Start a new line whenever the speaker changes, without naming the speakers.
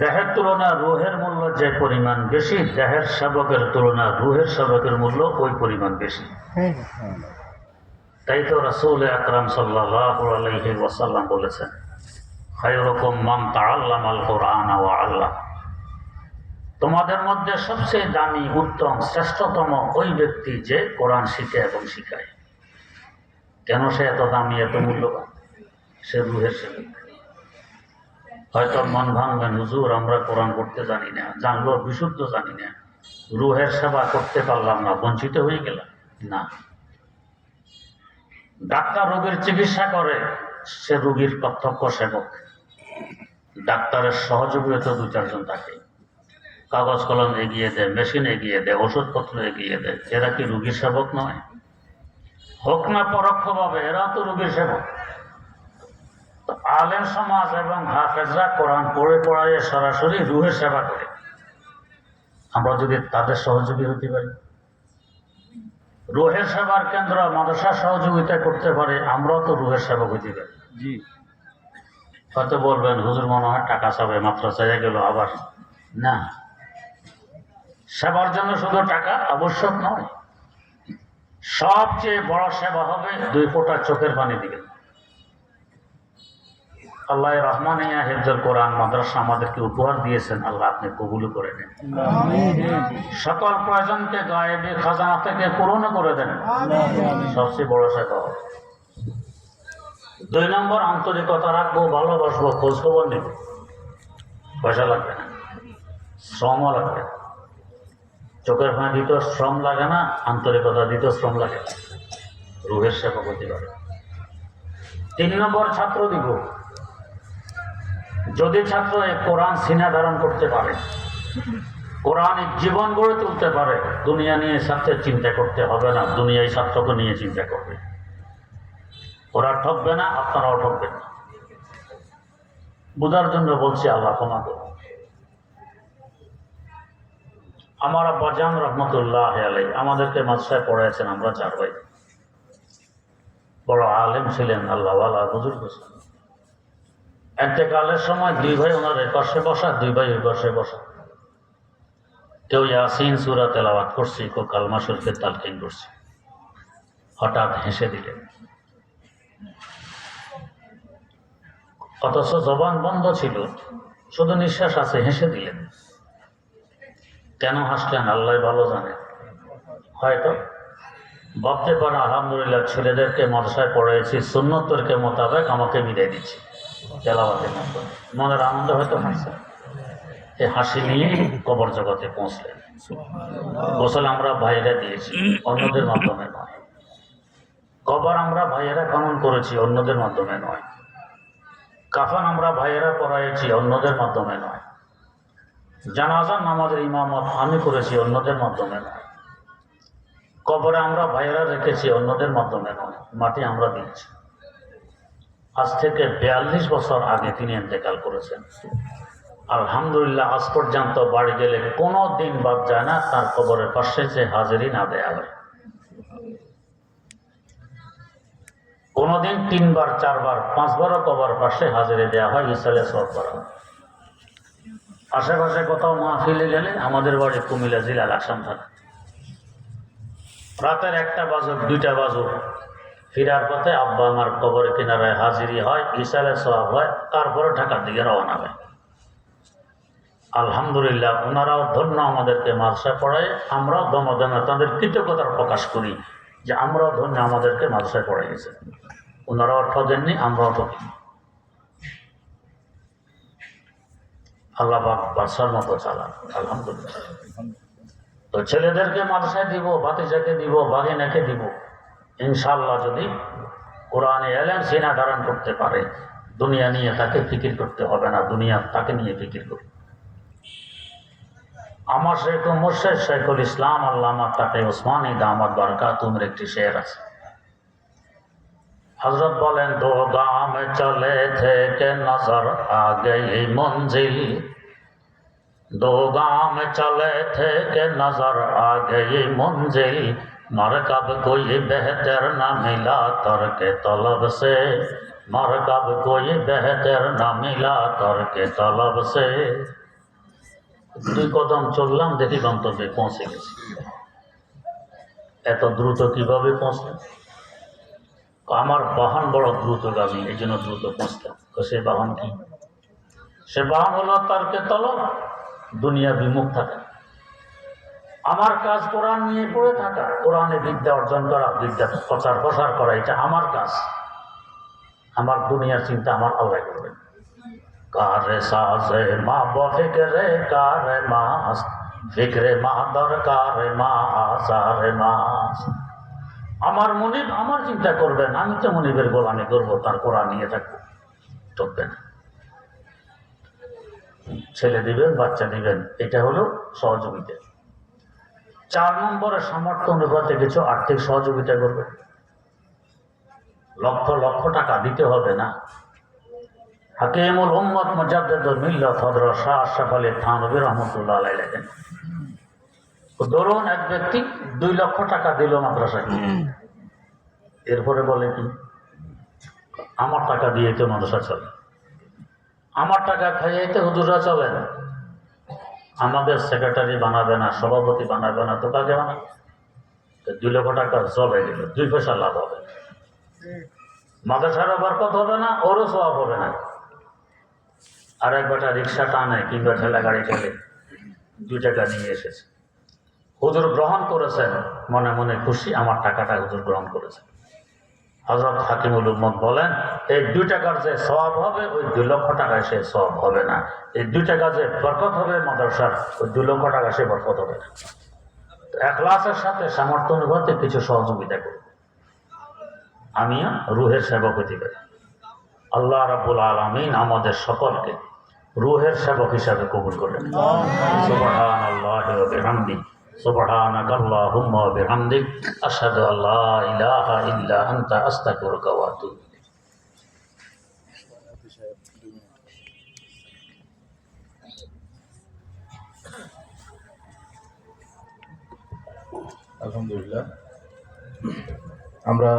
দেহের তুলনা রুহের মূল্য যে পরিমাণ বেশি, দেহের সেবকের তুলনা রুহের সেবকের মূল্য ওই পরিমাণ বেশি। তাই তো রাসূল আকরাম সাল্লাল্লাহু আলাইহি ওয়াসাল্লাম বলেছেন, খায়রুকুম মান তাআল্লামাল কুরআন ওয়া আল্লাম। তোমাদের মধ্যে সবচেয়ে দামি, উত্তম, শ্রেষ্ঠতম ওই ব্যক্তি যে কোরআন শিখে এবং শিখায়। কেন সে এত দামি, এত মূল্যবান? সে রুহের সেবক। হয়তো মন ভাঙবেন, হুজুর আমরা কোরআন পড়তে জানি না, জানলো বিশুদ্ধ জানি না, রুহের সেবা করতে পারলাম না, বঞ্চিত হয়ে গেলাম। না, ডাক্তার রোগীর চিকিৎসা করে, সে রোগীর প্রত্যক্ষ সেবক। ডাক্তারের সহযোগীও তো 2-4 জন থাকে, কাগজ কলম এগিয়ে দেয়, মেশিন এগিয়ে দেয়, ওষুধপত্র এগিয়ে দেয়। এরা কি রোগীর সেবক নয়? হোক না পরোক্ষভাবে, এরা তো রোগীর সেবক। আলেম সমাজ এবং হাফেজরা কোরআন পড়ে পড়াইয়ে সরাসরি রুহের সেবা করে। আমরা যদি তাদের সহযোগী হতে পারি, রুহের সেবার কেন্দ্র মাদ্রাসা সহযোগিতা করতে পারে, আমরাও তো রুহের সেবক হতে পারি। হয়তো বলবেন, হুজুর মনে হয় টাকা চাবে, মাত্র চাইয়া গেল আবার। না, সেবার জন্য শুধু টাকা আবশ্যক নয়। সবচেয়ে বড় সেবা হবে 2 ফোঁটা চোখের পানি দিবেন। আল্লাহ রহমানিয়া হিফজুল কোরআন মাদ্রাসা আমাদেরকে উপহার দিয়েছেন, আল্লাহ আপনি কবুল করে নেন। সকল প্রয়োজনকে গায়েবী খাজানা থেকে পূরণ করে দেন। সবচেয়ে বড় সেবা হবে। 2 নম্বর, আন্তরিকতা রাখবো, ভালোবাসবো, খোঁজ খবর নেব। পয়সা লাগবে না, শ্রমও লাগবে না। চোখের পানি দিতেও শ্রম লাগে না, আন্তরিকতা দিতেও শ্রম লাগে না। রুহের সেবা করতে পারে। 3 নম্বর, ছাত্র দিব। যদি ছাত্র কোরআন সিনা ধারণ করতে পারে, কোরআনিক জীবন গড়ে তুলতে পারে, দুনিয়া নিয়ে ছাত্রের চিন্তা করতে হবে না, দুনিয়ায় ছাত্রকে নিয়ে চিন্তা করবে। ওরা ঠকবে না, আপনারাও ঠকবেন না। বোঝার জন্য বলছি, আল্লাহ ক্ষমা করুন। আমার আব্বা জান রহমতুল্লাহ আলাইহি আমাদেরকে মাদ্রাসায় পড়াইছেন, আমরা 4 ভাই। বড় আলেম ছিলেন, আল্লাহওয়ালা বুজুর্গ ছিলেন। এতেকালের সময় 2 ভাই ওনার এই পাশে বসা, 2 ভাই ওই পাশে বসা। কেউ ইয়াসিন সূরা তেলাওয়াত করছে, কেউ কালমা শরীফের তালকিন করছে। হঠাৎ হেসে দিলেন, অথচ জবান বন্ধ ছিল, শুধু নিঃশ্বাস আছে, হেসে দিলেন। কেন হাসলেন আল্লাহ ভালো জানে। হয়তো ভাবতে পারে, আলহামদুলিল্লাহ ছেলেদেরকে মাদ্রাসায় পড়াইছি, সুন্নতকে মোতাবেক আমাকে বিদায় দিচ্ছি তেলাওয়াতের মাধ্যমে। মনের আনন্দ হয়তো হাসছে। এই হাসি নিয়ে কবর জগতে পৌঁছলেন। গোসল আমরা ভাইয়েরা দিয়েছি, অন্যদের মাধ্যমে নয়। কবর আমরা ভাইয়েরা খনন করেছি, অন্যদের মাধ্যমে নয়। কাফন আমরা ভাইয়েরা পড়াইছি, অন্যদের মাধ্যমে নয়। জানাজার নামাজের ইমামত আমি করেছি, অন্যদের মাধ্যমে নয়। কবরে আমরা ভাইয়েরা রেখেছি, অন্যদের মাধ্যমে নয়। মাটি আমরা দিয়েছি। আজ থেকে 42 বছর আগে তিনি ইন্তেকাল করেছেন। আলহামদুলিল্লাহ আজ পর্যন্ত বাড়ি গেলে কোনো দিন বাদ যায় না তার কবরের পাশে যে হাজিরি না দেয়া হয়। কোনোদিন 3 বার 4 বার 5 বারও কবর পাশে হাজিরি দেওয়া হয়, ইসালে সওয়াব করা হয়। আশেপাশে কোথাও মাহফিলে গেলে, আমাদের বাড়ি কুমিল্লা জেলার আসাম থানা, রাতের 1টা বাজুক 2টা বাজুক, ফিরার পথে আব্বা আমার কবরের কিনারায় হাজিরি হয়, ইসালে সওয়াব হয়, তারপরে ঢাকার দিকে রওনা হয়। আলহামদুলিল্লাহ ওনারাও ধন্য আমাদেরকে মাদ্রাসায় পড়ায়, আমরাও দমে দমে তাদের কৃতজ্ঞতার প্রকাশ করি যে আমরাও ধন্য আমাদেরকে মাদ্রাসায় পড়াইয়েছে। ওনারাও ঠকেননি, আমরাও ঠকিনি। আল্লাহ পাক বাদশার মতো চালান, আলহামদুলিল্লাহ। তো ছেলেদেরকে মাদ্রাসায় দিব, ভাতিজাকে দিব, বাগিনাকে দিব। ইনশাআল্লাহ যদি কোরআনে এলেম সিনা ধারণ করতে পারে, দুনিয়া নিয়ে তাকে ফিকির করতে হবে না, দুনিয়া তাকে নিয়ে ফিকির করবে। আমার শেখ মুর্শিদ শেখুল ইসলাম আল্লামা তাকে উসমানী দামাত বারকাতুহুর একটি শের আছে। হযরত বলেন, দো গাম চলে থেকে নজর আ গই মঞ্জিল, दो गाम चले थे के नजर आ गई मंजिल, मरकब कोई बेहतर न मिला करके तलब से मरकब कोई बेहतर ना मिला करके तलब से। 2 কদম চললাম, দেখি গন্তব্যে পৌঁছে গেছি। এত দ্রুত কিভাবে পৌঁছলেন? আমার বাহন বড় দ্রুতগামী, এই জন্য দ্রুত পৌঁছতাম। সে বাহন কি? সে বাহন হলো তারকে তলব, দুনিয়া বিমুখ থাকা। আমার কাজ কোরআন নিয়ে পড়ে থাকা, কোরআনে বিদ্যা অর্জন করা, বিদ্যা প্রচার প্রসার করা, এটা আমার কাজ। আমার দুনিয়ার চিন্তা আমার আল্লাহ করবেন। কারে সাজে মা বফিকরে কারে মাস, ফিকরে মা দরকারে মা আসারে মাস। আমার মনিব আমার চিন্তা করবেন, আমি তো মনিবের গোলামি করবো, তার কোরআন নিয়ে থাকবো, চলবে না। ছেলে দিবেন, বাচ্চা দিবেন, এটা হলো সহযোগিতা। 4 নম্বরে সামর্থ্য অনুপাতে কিছু আর্থিক সহযোগিতা করবেন। লক্ষ লক্ষ টাকা দিতে হবে না। হাকিমুল উম্মত মুজাদ্দিদুল মিল্লাত হযরত শাহ আশরাফ আলী থানভী রাহমাতুল্লাহ আলাইহি লেখেন, ধরুন এক ব্যক্তি 2 লক্ষ টাকা দিল মাদ্রাসায়, এরপরে বলে কি আমার টাকা দিয়ে তো মাদ্রাসা চলে, আমার টাকা খাইয়ে তো হুজুররা চলেন, আমাদের সেক্রেটারি বানাবে না, সভাপতি বানাবে না, তো কাকে বানাবে? 2 লক্ষ টাকা চলে গেল, 2 পয়সা লাভ হবে, মাদ্রাসারও বরকত হবে না, ওরও সওয়াব হবে না। আর এক বেটা রিক্সা টানে কিংবা ঠেলা গাড়ি ঠেলে 2 টাকা নিয়ে এসেছে, হুজুর গ্রহণ করেছেন, মনে মনে খুশি, আমার টাকাটা হুজুর গ্রহণ করেছেন। হযরত হাকিমুল উম্মত বলেন, এই 2 টাকার যে সওয়াব হবে, ওই 2 লক্ষ টাকায় সে সওয়াব হবে না। এই 2 টাকা যে বরকত হবে মাদ্রাসার, ওই 2 লক্ষ টাকা সে বরকত হবে না। ইখলাসের সাথে সামর্থ্য অনুপাতে কিছু সহযোগিতা করব, আমিও রুহের সেবক হতে পারি। আল্লাহ রাব্বুল আলামিন আমাদের সকলকে রুহের সেবক হিসাবে কবুল করেন। সুবহানাল্লাহি ওয়া বিহামদিহি, সুবহানাকা আল্লাহুম্মা ওয়া বিহামদিক, আশহাদু আল্লা ইলাহা ইল্লা আনতা আস্তাগফিরুকা ওয়া আতুবু ইলাইক।
আলহামদুলিল্লাহ, আমরা